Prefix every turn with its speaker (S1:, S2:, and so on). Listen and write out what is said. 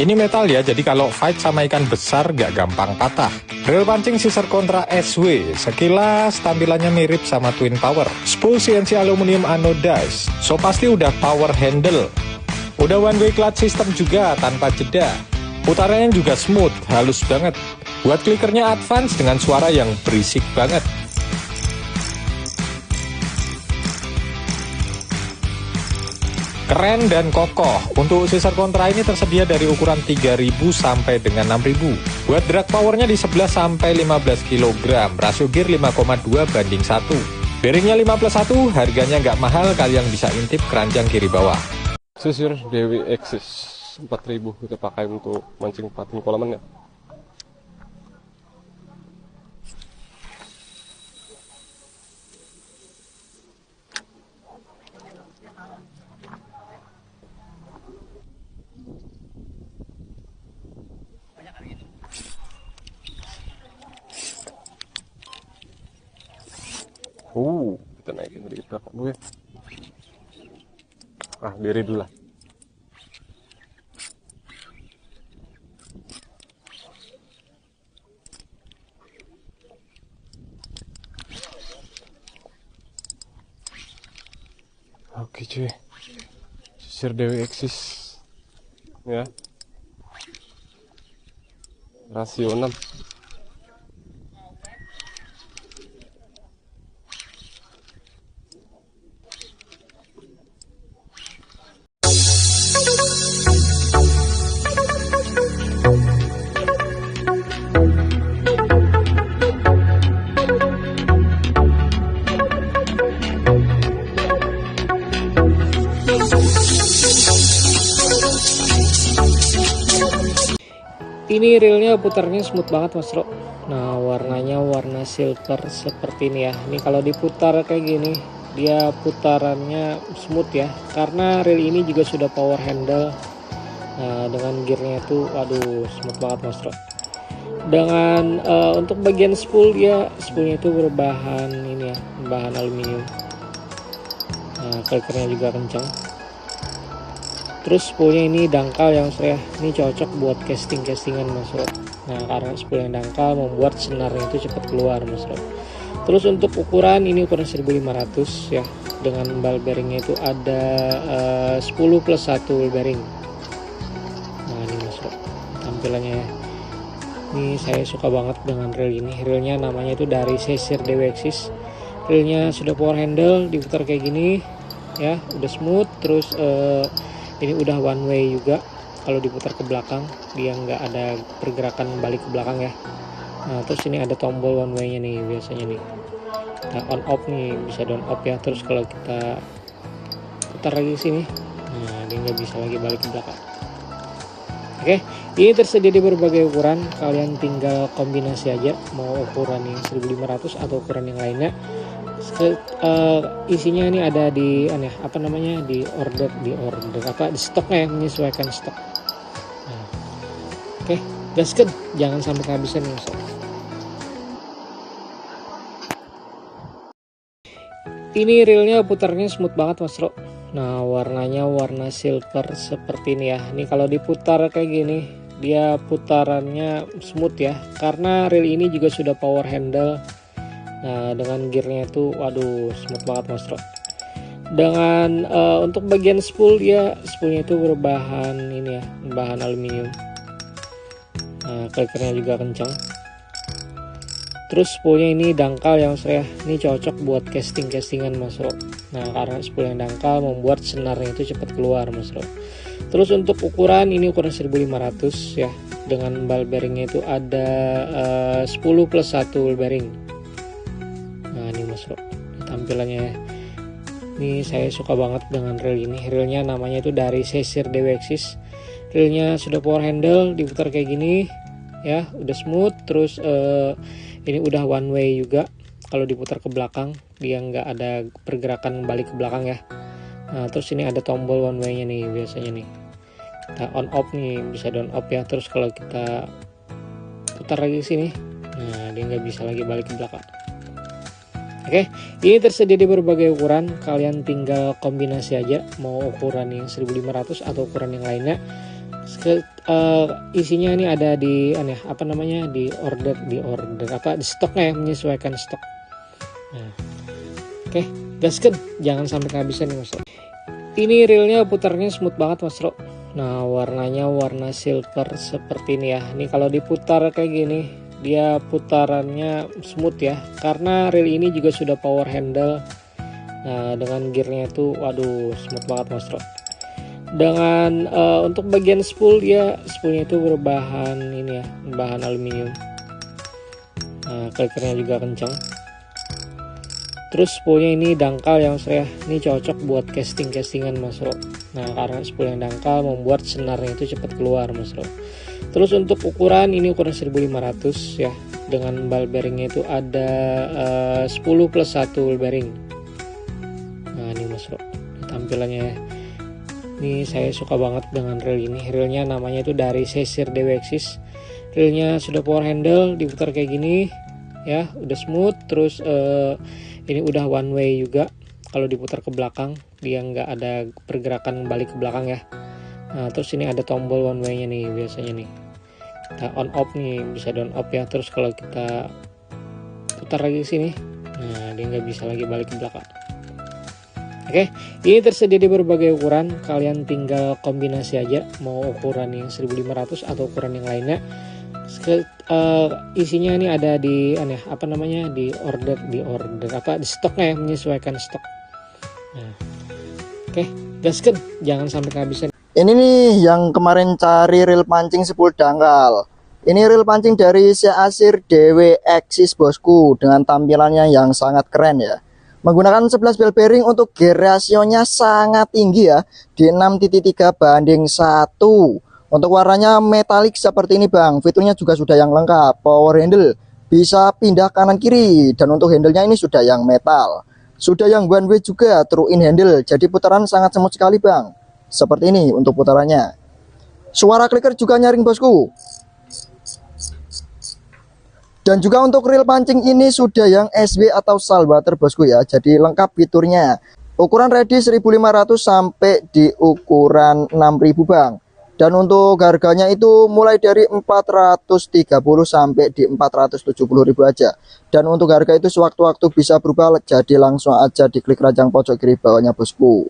S1: Ini metal ya, jadi kalau fight sama ikan besar gak gampang patah. Reel pancing Caesar Contra SW, sekilas tampilannya mirip sama Twin Power. Spool CNC aluminium anodized, so pasti udah power handle. Udah one way clutch system juga tanpa jeda. Putarannya juga smooth, halus banget. Buat clickernya advance dengan suara yang berisik banget. Keren dan kokoh. Untuk Caesar Contra ini tersedia dari ukuran 3000 sampai dengan 6000. Buat drag powernya di 11 sampai 15 kg. Rasio gear 5,2 banding 1. Bearingnya 5+1, harganya nggak mahal, kalian bisa intip keranjang kiri bawah.
S2: Caesar DWXis 4000 kita pakai untuk mancing patin kolaman ya. Kita naikin sedikit belakang dulu ya. Diri dulu lah. Oke cuy, Caesar DWXis ya, rasio 6.
S3: Ini reelnya putarnya smooth banget mas bro. Nah warnanya warna silver seperti ini ya. Ini kalau diputar kayak gini dia putarannya smooth ya, karena reel ini juga sudah power handle. Nah dengan gearnya itu waduh smooth banget mas bro. Dengan untuk bagian spool dia, spoolnya itu berbahan ini ya, bahan aluminium. Nah clickernya juga kencang. Terus spoolnya ini dangkal yang saya, ini cocok buat castingan mas bro. Nah karena spool yang dangkal membuat senarnya itu cepat keluar mas bro. Terus untuk ukuran ini ukuran 1500 ya, dengan ball bearingnya itu ada 10+1 ball bearing. Nah ini mas bro tampilannya ya. Ini saya suka banget dengan reel ini. Reelnya namanya itu dari Caesar DWXis. Reelnya sudah power handle, diputar kayak gini ya, udah smooth. Terus ini udah one way juga, kalau diputar ke belakang dia nggak ada pergerakan balik ke belakang ya. Nah terus ini ada tombol one way nya nih biasanya nih, nah, on off nih, bisa down off ya. Terus kalau kita putar lagi sini, nah dia nggak bisa lagi balik ke belakang. Oke, ini tersedia di berbagai ukuran, kalian tinggal kombinasi aja mau ukuran yang 1500 atau ukuran yang lainnya. Isinya ini ada di di order di stoknya ya, menyesuaikan stok. Nah, oke, gaskan, jangan sampai kehabisan ya. Ini reelnya putarnya smooth banget mas bro. Nah warnanya warna silver seperti ini ya. Ini kalau diputar kayak gini dia putarannya smooth ya, karena reel ini juga sudah power handle. Nah dengan gearnya itu waduh smooth banget mas bro. Dengan untuk bagian spool dia, spoolnya itu berbahan ini ya, bahan aluminium. Nah clickernya juga kencang. Terus spoolnya ini dangkal yang saya, ini cocok buat castingan mas bro. Nah karena spool yang dangkal membuat senarnya itu cepat keluar mas bro. Terus untuk ukuran ini ukuran 1500 ya, dengan ball bearingnya itu ada 10+1 ball bearing. Nah ini mas bro tampilannya. Ini saya suka banget dengan reel ini. Reelnya namanya itu dari Caesar DWXis. Reelnya sudah power handle, diputar kayak gini ya, udah smooth. Terus ini udah one way juga, kalau diputar ke belakang dia nggak ada pergerakan balik ke belakang ya. Nah terus ini ada tombol one way nya nih biasanya nih, kita on off nih, bisa down off ya. Terus kalau kita putar lagi sini, nah dia nggak bisa lagi balik ke belakang. Oke, ini tersedia di berbagai ukuran, kalian tinggal kombinasi aja mau ukuran yang 1500 atau ukuran yang lainnya. Isinya ini ada di apa namanya, di order apa, di stoknya ya, menyesuaikan stok. Nah, oke, gasken, jangan sampai kehabisan nih Mas Bro. Ini reelnya putarnya smooth banget Mas Bro. Nah, warnanya warna silver seperti ini ya. Ini kalau diputar kayak gini, dia putarannya smooth ya, karena reel ini juga sudah power handle. Nah, dengan gearnya itu waduh smooth banget Mas Bro. Dengan untuk bagian spoolnya itu berbahan ini ya, bahan aluminium. Nah, klikernya juga kencang. Terus spoolnya ini dangkal ya Mas Bro ya. Ini cocok buat castingan Mas Bro. Nah, karena spool yang dangkal membuat senarnya itu cepat keluar Mas Bro. Terus untuk ukuran ini ukuran 1500 ya. Dengan ball bearingnya itu ada 10 plus 1 ball bearing. Nah, ini Mas Bro, tampilannya. Ini saya suka banget dengan reel ini. Reelnya namanya itu dari Sesir DWXis. Reelnya sudah power handle, diputar kayak gini ya, udah smooth. Terus ini udah one way juga. Kalau diputar ke belakang dia nggak ada pergerakan balik ke belakang ya. Nah, terus ini ada tombol one way nya nih biasanya nih. Kita on off nih, bisa on off ya. Terus kalau kita putar lagi ke sini, nah dia nggak bisa lagi balik ke belakang. Oke, ini tersedia di berbagai ukuran. Kalian tinggal kombinasi aja, mau ukuran yang 1500 atau ukuran yang lainnya. Isinya ini ada di apa namanya, di order apa, di stoknya ya, menyesuaikan stok. Nah, oke, gasken, jangan sampai kehabisan.
S4: Ini nih yang kemarin cari reel pancing spool dangkal. Ini reel pancing dari Sesir DWXis bosku, dengan tampilannya yang sangat keren ya. Menggunakan 11 ball bearing, untuk gear rasionya sangat tinggi ya, di 6:3:1. Untuk warnanya metalik seperti ini bang. Fiturnya juga sudah yang lengkap, power handle, bisa pindah kanan kiri, dan untuk handlenya ini sudah yang metal. Sudah yang one way juga, true in handle, jadi putaran sangat smooth sekali bang. Seperti ini untuk putarannya. Suara clicker juga nyaring bosku. Dan juga untuk reel pancing ini sudah yang SW atau saltwater bosku ya. Jadi lengkap fiturnya. Ukuran ready 1500 sampai di ukuran 6000 bang. Dan untuk harganya itu mulai dari 430 sampai di 470.000 aja. Dan untuk harga itu sewaktu-waktu bisa berubah, jadi langsung aja diklik rajang pojok kiri bawahnya bosku.